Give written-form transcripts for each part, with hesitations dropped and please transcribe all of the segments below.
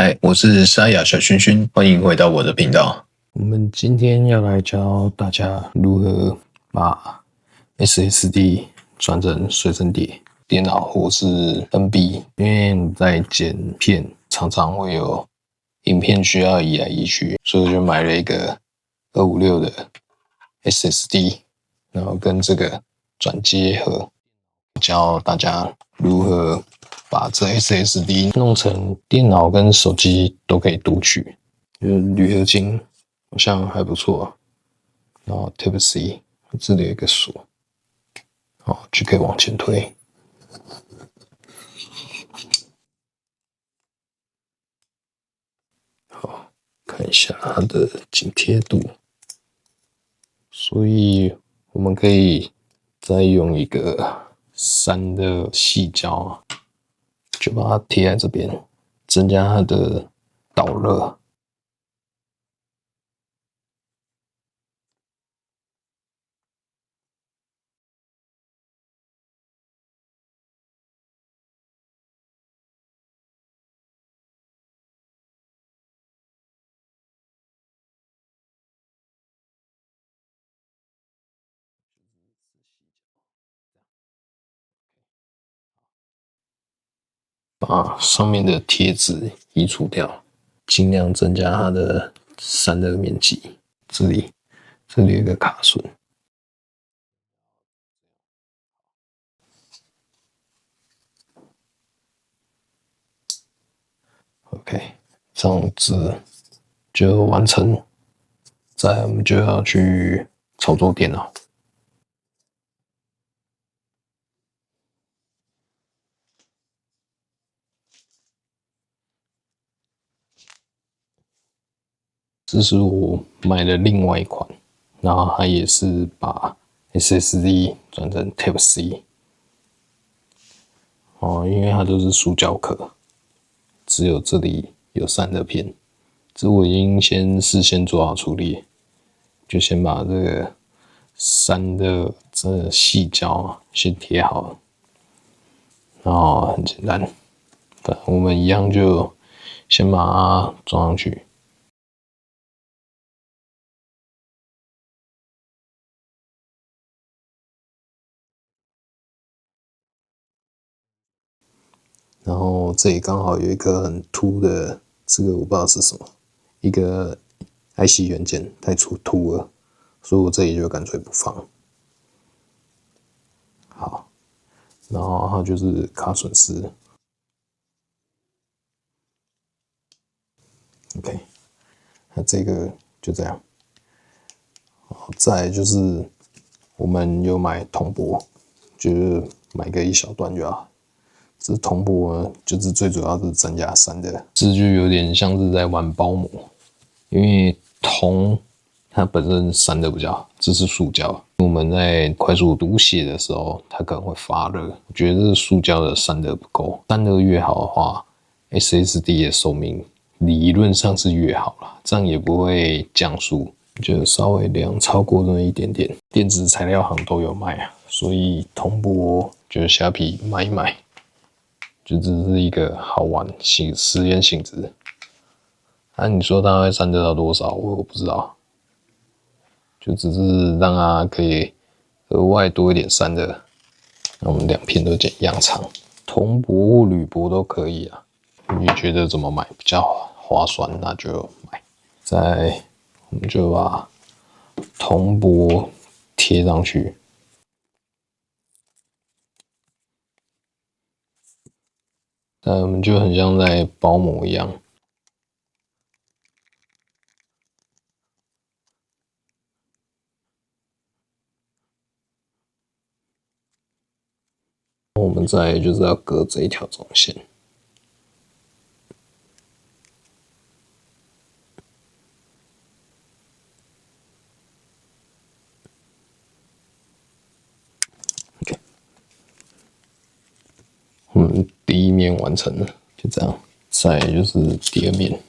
嗨，我是沙啞小薰薰，歡迎回到我的頻道。我們今天要來教大家如何把 SSD 轉成隨身碟，電腦或是 NB， 因為你在剪片常常會有影片需要移來移去，所以我就買了一個256的 SSD， 然後跟這個轉接盒，教大家如何把這 SSD 弄成電腦跟手機都可以讀取。鋁合金好像還不錯，然後 Type C 這裡有一個鎖，好就可以往前推。好，看一下它的緊貼度，所以我們可以再用一個3的矽膠，就把它貼在這邊，增加它的導熱。把上面的貼紙移除掉，盡量增加它的散熱面積。這裡有一個卡榫。OK， 這樣子就完成。再來我們就要去操作電腦。這是我買的另外一款，然後它也是把 SSD 轉成 Type C。因為它都是塑膠殼，只有這裡有散熱片。這我已經事先做好處理，就先把這個散熱這矽膠先貼好了，然後很簡單，反正我們一樣就先把它裝上去。然後這裡剛好有一顆很凸的，這個我不知道是什麼，一個 IC 元件太凸了，所以我這裡就乾脆不放。好，然後它就是卡榫絲。OK， 那這個就這樣。再來就是我們有買銅箔，就是買個一小段就好。這銅箔呢，就是最主要是增加散熱，這就有點像是在玩包膜，因為銅它本身散熱比較好，這是塑膠。我們在快速讀寫的時候，它可能會發熱。我覺得這塑膠的散熱不夠，散熱越好的話 ，SSD 的壽命理論上是越好啦，這樣也不會降速，就稍微量超過那麼一點點。電子材料行都有賣啊，所以銅箔就蝦皮買一買。就只是一個好玩實驗性質。你說它會散熱到多少？我不知道。就只是讓它可以額外多一點散熱。那我們兩片都剪一樣長，銅箔或鋁箔都可以啊。你覺得怎麼買比較划算，那就買。再來我們就把銅箔貼上去。我們就很像在包膜一樣，我們再來就是要隔這一條中線。OK， 我們第一面完成了，就這樣。再來就是第二面。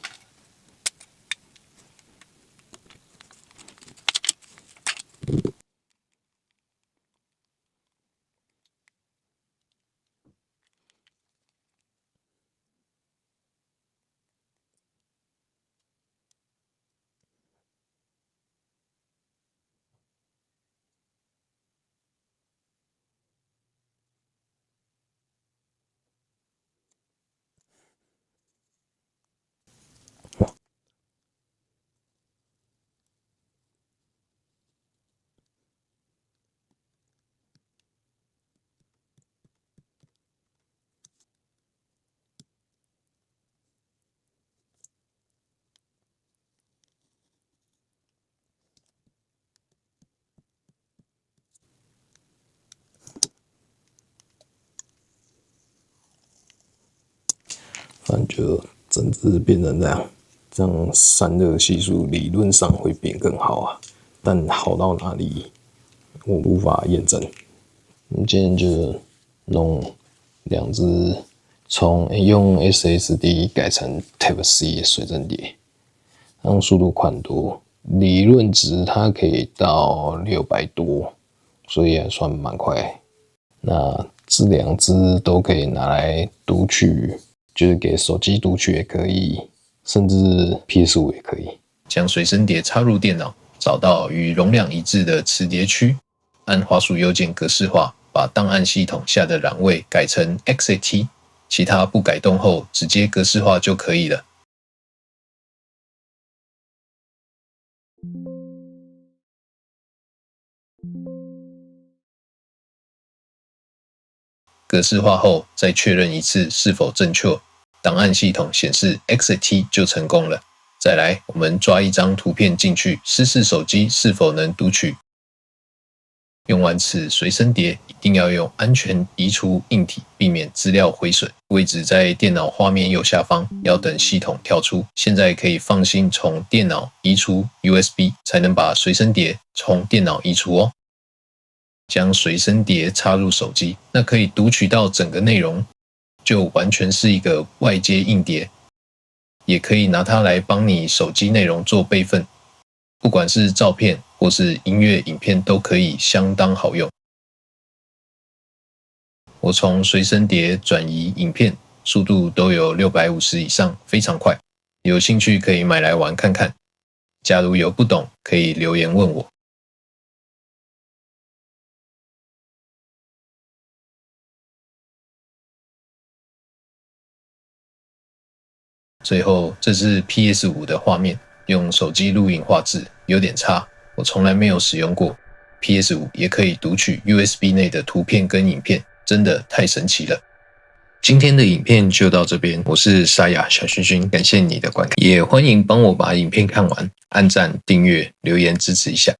但就整支變成這樣散熱係數理論上會變更好啊，但好到哪裡我無法驗證。我們今天就弄兩支用 SSD 改成 Type C 的隨身碟，讓速度快很多，理論值它可以到600多，所以還算蠻快。那這兩支都可以拿來讀取，就是給手機讀取也可以，甚至 PS5 也可以。將隨身碟插入電腦，找到與容量一致的磁碟區，按滑鼠右鍵格式化，把檔案系統下的欄位改成 exit， 其他不改動後直接格式化就可以了。格式化後，再確認一次是否正確，檔案系統顯示 exit 就成功了。再來，我們抓一張圖片進去，試試手機是否能讀取。用完此隨身碟，一定要用安全移除硬體，避免資料毀損。位置在電腦畫面右下方，要等系統跳出。現在可以放心從電腦移除 USB， 才能把隨身碟從電腦移除哦。將隨身碟插入手機，那可以讀取到整個內容，就完全是一個外接硬碟，也可以拿它來幫你手機內容做備份，不管是照片或是音樂、影片都可以，相當好用。我從隨身碟轉移影片，速度都有650以上，非常快。有興趣可以買來玩看看。假如有不懂，可以留言問我。最後，這是 PS5 的畫面，用手機錄影畫質有點差，我從來沒有使用過。PS5 也可以讀取 USB 內的圖片跟影片，真的太神奇了。今天的影片就到這邊，我是沙啞小薰薰，感謝你的觀看，也歡迎幫我把影片看完，按讚、訂閱、留言支持一下。